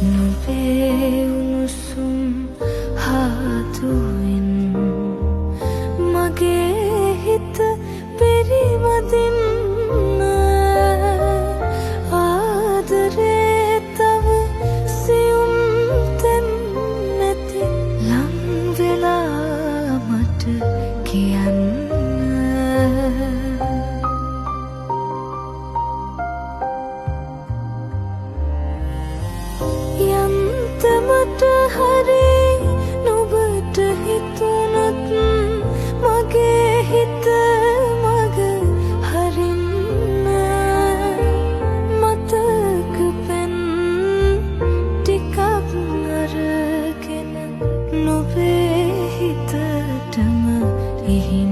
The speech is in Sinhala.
නුඹේ උණුසුම් හාතුවෙන් මගේ හිත පිරිවදින්න ආදරේ තව සියුම් තැන් නැති ලං වෙලා මට කියන්න යන්තමට හරි නුඹට හිතුණත් මගේ හිත මග හරින්න මතක පෙන් ටිකක් අරගෙන නුඹේ හිතටම ඉහින්න